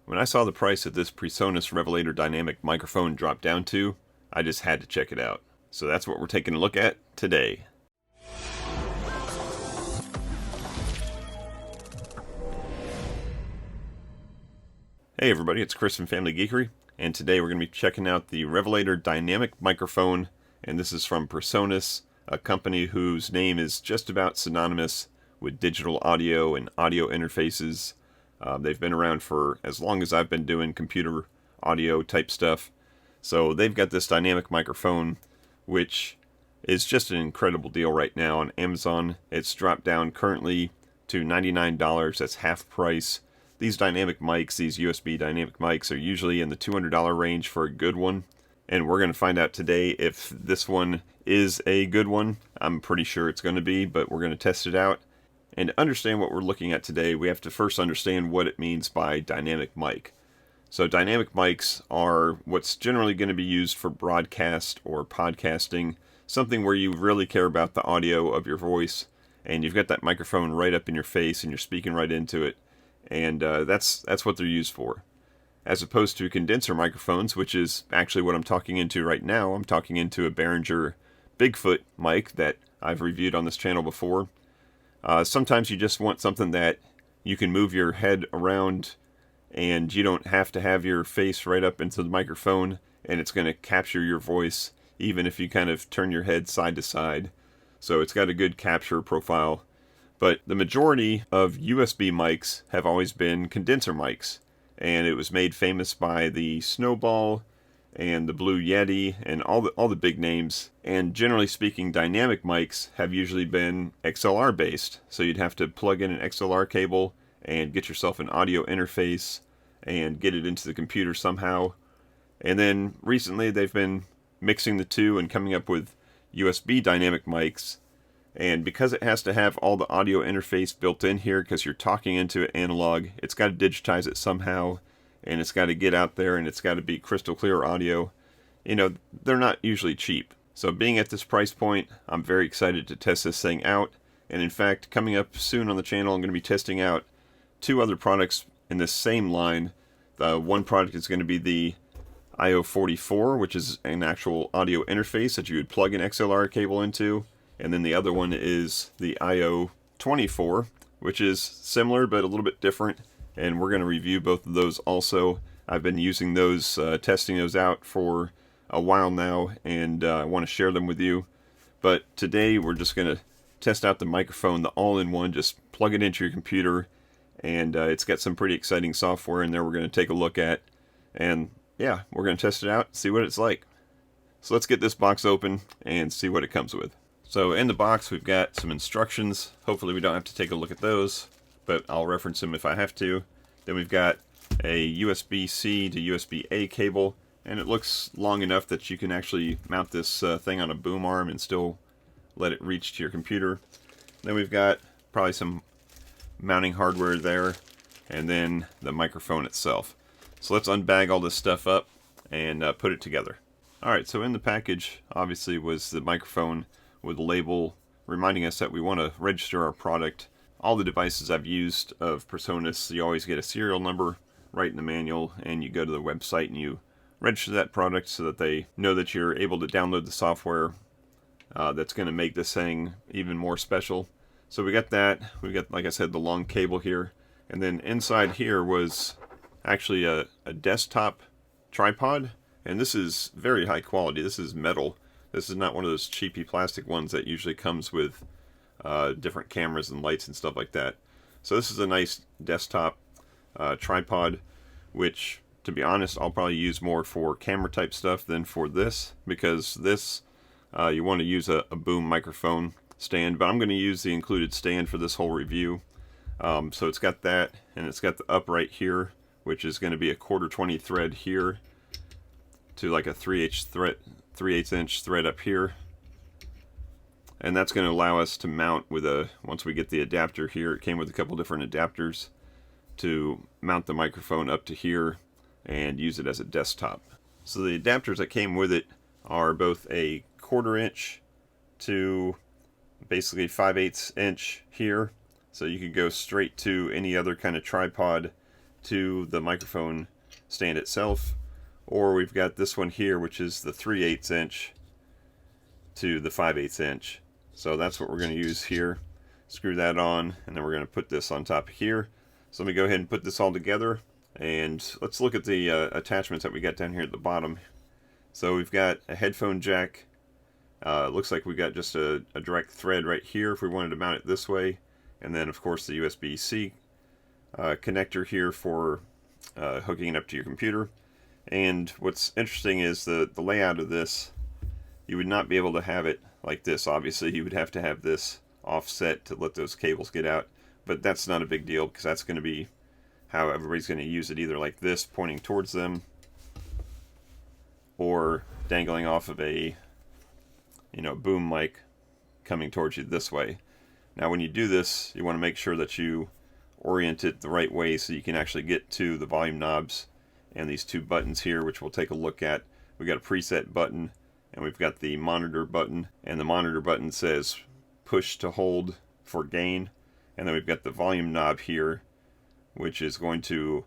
When I saw the price that this PreSonus Revelator dynamic microphone dropped down to, I just had to check it out. So that's what we're taking a look at today. Hey everybody, it's Chris from Family Geekery, and today we're going to be checking out the Revelator dynamic microphone, and this is from PreSonus, a company whose name is just about synonymous with digital audio and audio interfaces. They've been around for as long as I've been doing computer audio type stuff. So they've got this dynamic microphone, which is just an incredible deal right now on Amazon. It's dropped down currently to $99. That's half price. These dynamic mics, these USB dynamic mics, are usually in the $200 range for a good one. And we're going to find out today if this one is a good one. I'm pretty sure it's going to be, but we're going to test it out. And to understand what we're looking at today, we have to first understand what it means by dynamic mic. So dynamic mics are what's generally going to be used for broadcast or podcasting, something where you really care about the audio of your voice, and you've got that microphone right up in your face and you're speaking right into it. And that's what they're used for. As opposed to condenser microphones, which is actually what I'm talking into right now. I'm talking into a Behringer Bigfoot mic that I've reviewed on this channel before. Sometimes you just want something that you can move your head around and you don't have to have your face right up into the microphone, and it's going to capture your voice even if you kind of turn your head side to side. So it's got a good capture profile. But the majority of USB mics have always been condenser mics, and it was made famous by the Snowball and the Blue Yeti and all the big names. And generally speaking, dynamic mics have usually been XLR based, so you'd have to plug in an XLR cable and get yourself an audio interface and get it into the computer somehow. And then recently they've been mixing the two and coming up with USB dynamic mics. And because it has to have all the audio interface built in here, because you're talking into it analog, it's got to digitize it somehow, and it's got to get out there, and it's got to be crystal clear audio. You know, they're not usually cheap. So being at this price point, I'm very excited to test this thing out. And in fact, coming up soon on the channel, I'm going to be testing out two other products in this same line. The one product is going to be the IO44, which is an actual audio interface that you would plug an XLR cable into. And then the other one is the IO24, which is similar but a little bit different. And we're going to review both of those also. I've been using those, testing those out for a while now, and I want to share them with you. But today we're just going to test out the microphone, the all-in-one. Just plug it into your computer, and it's got some pretty exciting software in there we're going to take a look at. And yeah, we're going to test it out, see what it's like. So let's get this box open and see what it comes with. So in the box we've got some instructions. Hopefully we don't have to take a look at those, but I'll reference them if I have to. Then we've got a USB-C to USB-A cable, and it looks long enough that you can actually mount this thing on a boom arm and still let it reach to your computer. Then we've got probably some mounting hardware there, and then the microphone itself. So let's unbag all this stuff up and put it together. Alright, so in the package obviously was the microphone with a label reminding us that we want to register our product. All the devices I've used of PreSonus, you always get a serial number right in the manual, and you go to the website and you register that product so that they know that you're able to download the software that's going to make this thing even more special. So we got that. We got, like I said, the long cable here, and then inside here was actually a desktop tripod, and this is very high quality. This is metal. This is not one of those cheapy plastic ones that usually comes with different cameras and lights and stuff like that. So this is a nice desktop tripod, which, to be honest, I'll probably use more for camera type stuff than for this, because this you want to use a boom microphone stand, but I'm going to use the included stand for this whole review. So it's got that, and it's got the upright here, which is going to be a 1/4-20 thread here to like a 3/8 inch thread up here, and that's going to allow us to mount with once we get the adapter here. It came with a couple different adapters to mount the microphone up to here and use it as a desktop. So the adapters that came with it are both a 1/4 inch to basically 5/8 inch here, so you could go straight to any other kind of tripod to the microphone stand itself, or we've got this one here, which is the 3/8 inch to the 5/8 inch. So that's what we're going to use here. Screw that on, and then we're going to put this on top of here. So let me go ahead and put this all together, and let's look at the attachments that we got down here at the bottom. So we've got a headphone jack. Looks like we got just a direct thread right here if we wanted to mount it this way, and then of course the USB-C connector here for hooking it up to your computer. And what's interesting is the layout of this. You would not be able to have it like this. Obviously, you would have to have this offset to let those cables get out, but that's not a big deal because that's going to be how everybody's going to use it, either like this pointing towards them or dangling off of a boom mic coming towards you this way. Now when you do this, you want to make sure that you orient it the right way so you can actually get to the volume knobs and these two buttons here, which we'll take a look at. We've got a preset button, and we've got the monitor button, and the monitor button says push to hold for gain. And then we've got the volume knob here, which is going to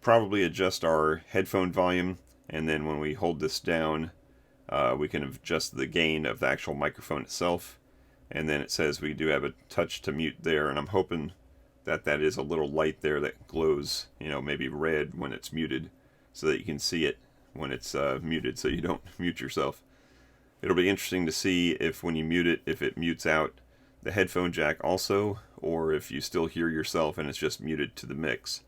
probably adjust our headphone volume, and then when we hold this down, we can adjust the gain of the actual microphone itself. And then it says we do have a touch to mute there, and I'm hoping that that is a little light there that glows, maybe red when it's muted, so that you can see it when it's muted, so you don't mute yourself. It'll be interesting to see if when you mute it, if it mutes out the headphone jack also, or if you still hear yourself and it's just muted to the mix.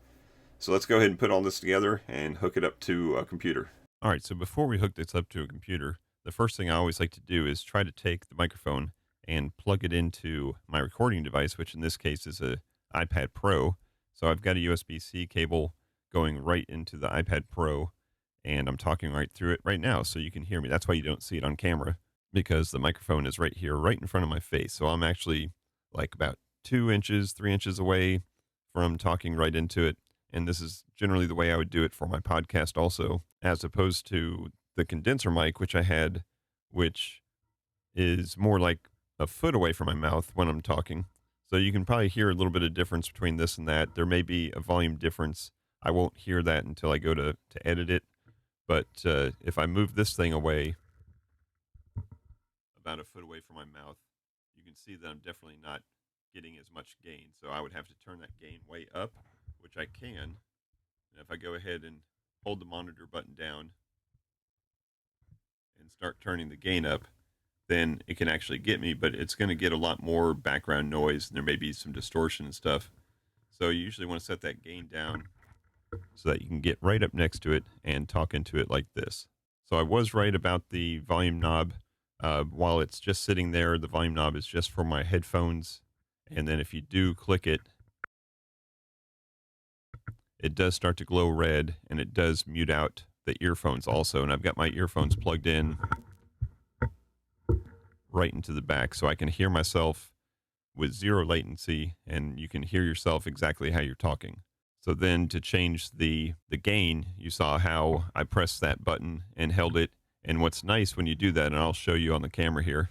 So let's go ahead and put all this together and hook it up to a computer. All right, so before we hook this up to a computer, the first thing I always like to do is try to take the microphone and plug it into my recording device, which in this case is a iPad Pro. So I've got a USB-C cable going right into the iPad Pro, and I'm talking right through it right now, so you can hear me. That's why you don't see it on camera, because the microphone is right here, right in front of my face. So I'm actually like about 2 inches, 3 inches away from talking right into it. And this is generally the way I would do it for my podcast also, as opposed to the condenser mic, which I had, which is more like a foot away from my mouth when I'm talking. So you can probably hear a little bit of difference between this and that. There may be a volume difference. I won't hear that until I go to edit it. But if I move this thing away about a foot away from my mouth, you can see that I'm definitely not getting as much gain. So I would have to turn that gain way up, which I can. And if I go ahead and hold the monitor button down and start turning the gain up, then it can actually get me, but it's going to get a lot more background noise, and there may be some distortion and stuff. So you usually want to set that gain down so that you can get right up next to it and talk into it like this. So I was right about the volume knob. While it's just sitting there, the volume knob is just for my headphones. And then if you do click it, it does start to glow red, and it does mute out the earphones also. And I've got my earphones plugged in right into the back, so I can hear myself with zero latency, and you can hear yourself exactly how you're talking. So then to change the gain, you saw how I pressed that button and held it. And what's nice when you do that, and I'll show you on the camera here,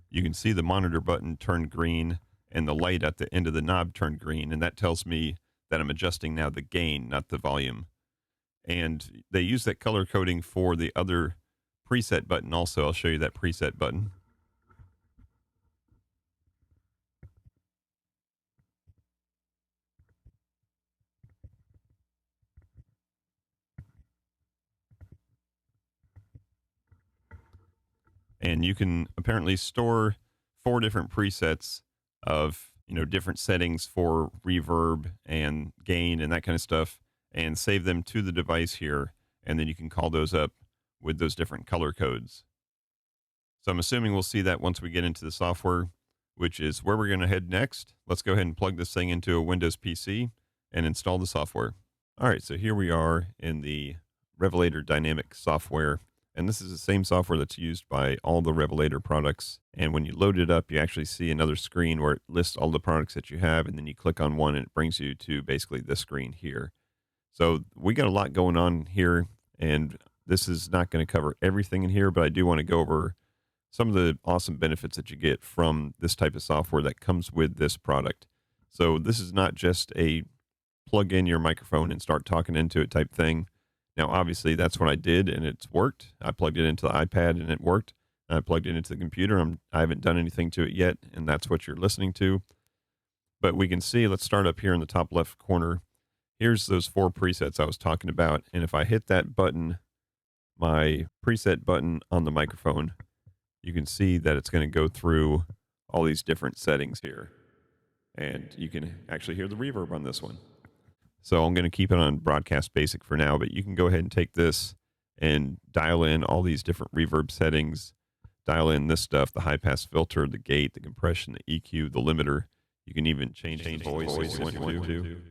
you can see the monitor button turn green and the light at the end of the knob turned green, and that tells me that I'm adjusting now the gain, not the volume. And they use that color coding for the other preset button also. I'll show you that preset button. And you can apparently store 4 different presets of, different settings for reverb and gain and that kind of stuff, and save them to the device here. And then you can call those up with those different color codes. So I'm assuming we'll see that once we get into the software, which is where we're going to head next. Let's go ahead and plug this thing into a Windows PC and install the software. All right, so here we are in the Revelator Dynamic software. And this is the same software that's used by all the Revelator products. And when you load it up, you actually see another screen where it lists all the products that you have. And then you click on one and it brings you to basically this screen here. So we got a lot going on here. And this is not going to cover everything in here, but I do want to go over some of the awesome benefits that you get from this type of software that comes with this product. So this is not just a plug in your microphone and start talking into it type thing. Now, obviously, that's what I did, and it's worked. I plugged it into the iPad, and it worked. I plugged it into the computer. I haven't done anything to it yet, and that's what you're listening to. But we can see, let's start up here in the top left corner. Here's those 4 presets I was talking about. And if I hit that button, my preset button on the microphone, you can see that it's going to go through all these different settings here. And you can actually hear the reverb on this one. So I'm going to keep it on broadcast basic for now, but you can go ahead and take this and dial in all these different reverb settings, dial in this stuff, the high pass filter, the gate, the compression, the EQ, the limiter. You can even change the voice if you want to,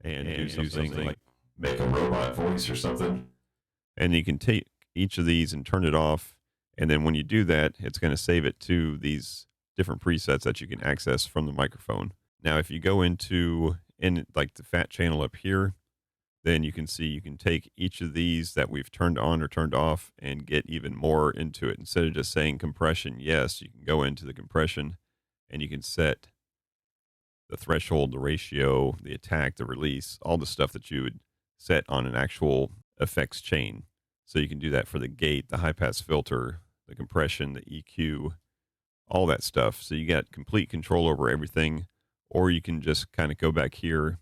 and do something like make a robot voice or something. And you can take each of these and turn it off. And then when you do that, it's going to save it to these different presets that you can access from the microphone. Now, if you go into like the fat channel up here, then you can see you can take each of these that we've turned on or turned off and get even more into it. Instead of just saying compression, yes, you can go into the compression and you can set the threshold, the ratio, the attack, the release, all the stuff that you would set on an actual effects chain. So you can do that for the gate, the high pass filter, the compression, the EQ, all that stuff. So you got complete control over everything, or you can just kind of go back here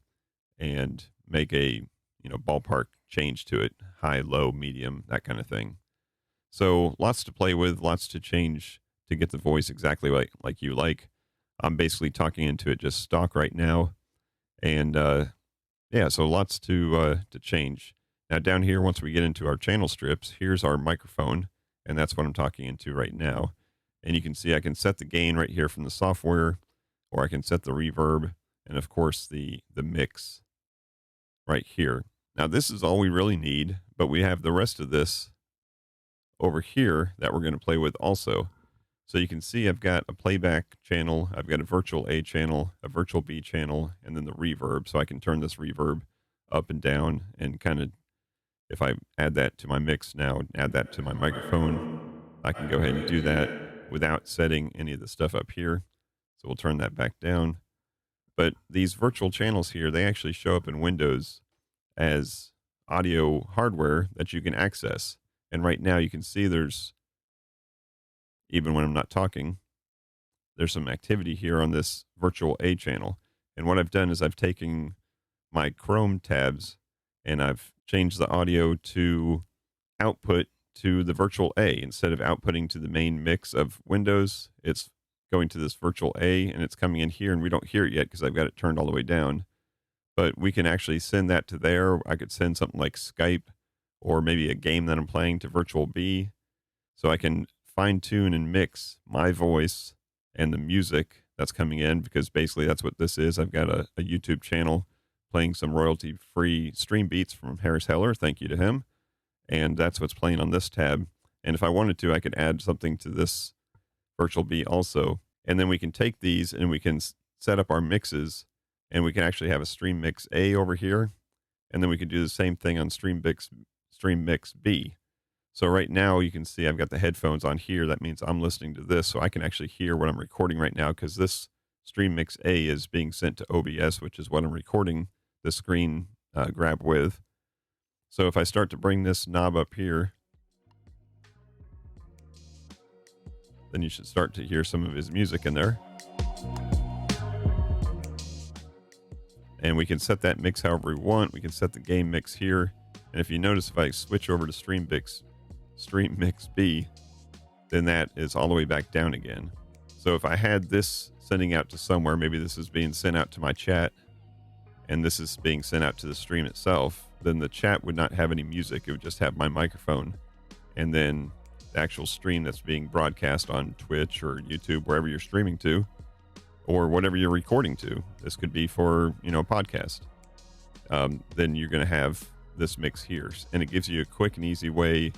and make a, ballpark change to it, high, low, medium, that kind of thing. So lots to play with, lots to change to get the voice exactly like you like. I'm basically talking into it just stock right now. And so lots to change. Now down here, once we get into our channel strips, here's our microphone, and that's what I'm talking into right now. And you can see I can set the gain right here from the software, or I can set the reverb, and of course the mix right here. Now this is all we really need, but we have the rest of this over here that we're going to play with also. So you can see I've got a playback channel, I've got a virtual A channel, a virtual B channel, and then the reverb. So I can turn this reverb up and down and kind of, if I add that to my mix now, add that to my microphone, I can go ahead and do that without setting any of the stuff up here. So we'll turn that back down. But these virtual channels here, they actually show up in Windows as audio hardware that you can access. And right now you can see there's, even when I'm not talking, there's some activity here on this virtual A channel. And what I've done is I've taken my Chrome tabs and I've changed the audio to output to the virtual A. Instead of outputting to the main mix of Windows, it's going to this virtual A and it's coming in here, and we don't hear it yet because I've got it turned all the way down. But we can actually send that to there. I could send something like Skype or maybe a game that I'm playing to virtual B. So I can fine tune and mix my voice and the music that's coming in, because basically that's what this is. I've got a YouTube channel playing some royalty free stream beats from Harris Heller. Thank you to him. And that's what's playing on this tab. And if I wanted to, I could add something to this virtual B also. And then we can take these and we can set up our mixes, and we can actually have a stream mix A over here. And then we can do the same thing on stream mix B. So right now you can see I've got the headphones on here. That means I'm listening to this, so I can actually hear what I'm recording right now, because this stream mix A is being sent to OBS, which is what I'm recording the screen grab with. So if I start to bring this knob up here, then you should start to hear some of his music in there. And we can set that mix however we want. We can set the game mix here. And if you notice, if I switch over to stream mix B, then that is all the way back down again. So if I had this sending out to somewhere, maybe this is being sent out to my chat, and this is being sent out to the stream itself, then the chat would not have any music. It would just have my microphone. And then the actual stream that's being broadcast on Twitch or YouTube, wherever you're streaming to, or whatever you're recording to. This could be for, a podcast. Then you're going to have this mix here. And it gives you a quick and easy way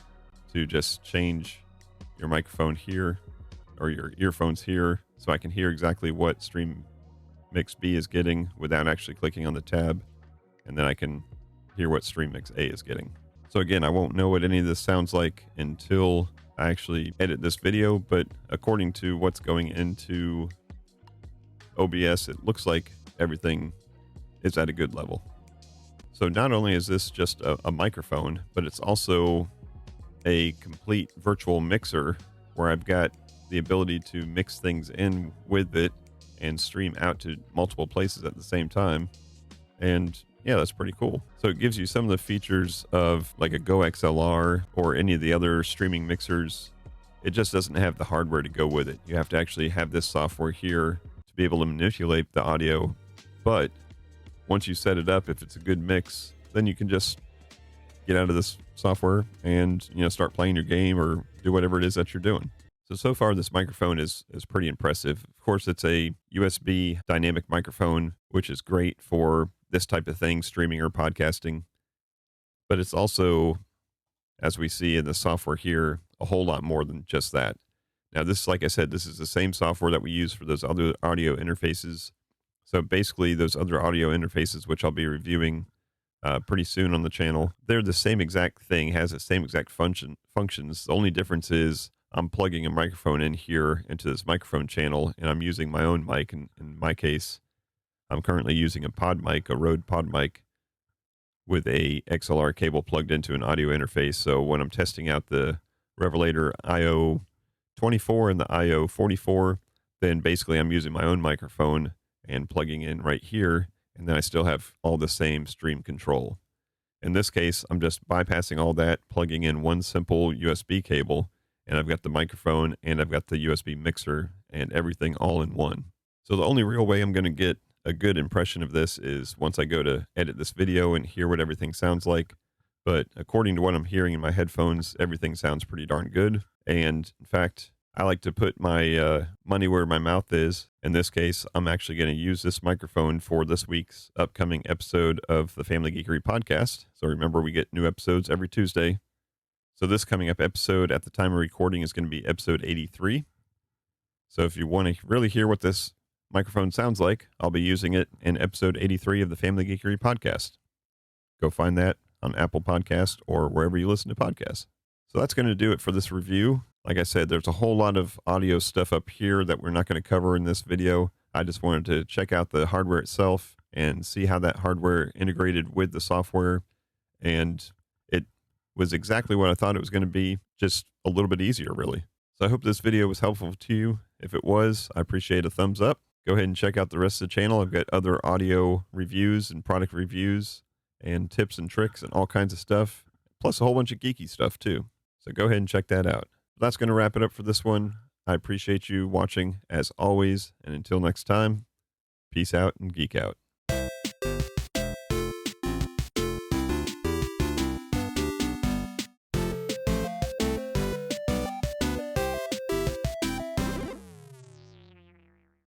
to just change your microphone here or your earphones here, so I can hear exactly what stream mix B is getting without actually clicking on the tab. And then I can hear what stream mix A is getting. So again, I won't know what any of this sounds like until I actually edit this video, but according to what's going into OBS, it looks like everything is at a good level. So not only is this just a microphone, but it's also a complete virtual mixer where I've got the ability to mix things in with it and stream out to multiple places at the same time. And yeah, that's pretty cool. So it gives you some of the features of like a Go XLR or any of the other streaming mixers. It just doesn't have the hardware to go with it. You have to actually have this software here to be able to manipulate the audio. But once you set it up, if it's a good mix, then you can just get out of this software and, start playing your game or do whatever it is that you're doing. So far this microphone is pretty impressive. Of course, it's a USB dynamic microphone, which is great for this type of thing, streaming or podcasting. But it's also, as we see in the software here, a whole lot more than just that. Now, this, like I said, this is the same software that we use for those other audio interfaces. So basically, those other audio interfaces, which I'll be reviewing pretty soon on the channel, they're the same exact thing, has the same exact functions. The only difference is I'm plugging a microphone in here into this microphone channel, and I'm using my own mic. In my case, I'm currently using a pod mic, a Rode pod mic, with a XLR cable plugged into an audio interface. So when I'm testing out the Revelator IO24 and the IO44, then basically I'm using my own microphone and plugging in right here, and then I still have all the same stream control. In this case, I'm just bypassing all that, plugging in one simple USB cable, and I've got the microphone and I've got the USB mixer and everything all in one. So the only real way I'm going to get a good impression of this is once I go to edit this video and hear what everything sounds like. But according to what I'm hearing in my headphones, everything sounds pretty darn good. And in fact, I like to put my money where my mouth is. In this case, I'm actually going to use this microphone for this week's upcoming episode of the FamilyGeekery Podcast. So remember, we get new episodes every Tuesday. So this coming up episode at the time of recording is going to be episode 83. So if you want to really hear what this microphone sounds like, I'll be using it in episode 83 of the FamilyGeekery Podcast. Go find that on Apple Podcast or wherever you listen to podcasts. So that's going to do it for this review. Like I said, there's a whole lot of audio stuff up here that we're not going to cover in this video. I just wanted to check out the hardware itself and see how that hardware integrated with the software. And it was exactly what I thought it was going to be, just a little bit easier, really. So I hope this video was helpful to you. If it was, I appreciate a thumbs up. Go ahead and check out the rest of the channel. I've got other audio reviews and product reviews and tips and tricks and all kinds of stuff, plus a whole bunch of geeky stuff too. So go ahead and check that out. That's going to wrap it up for this one. I appreciate you watching as always. And until next time, peace out and geek out.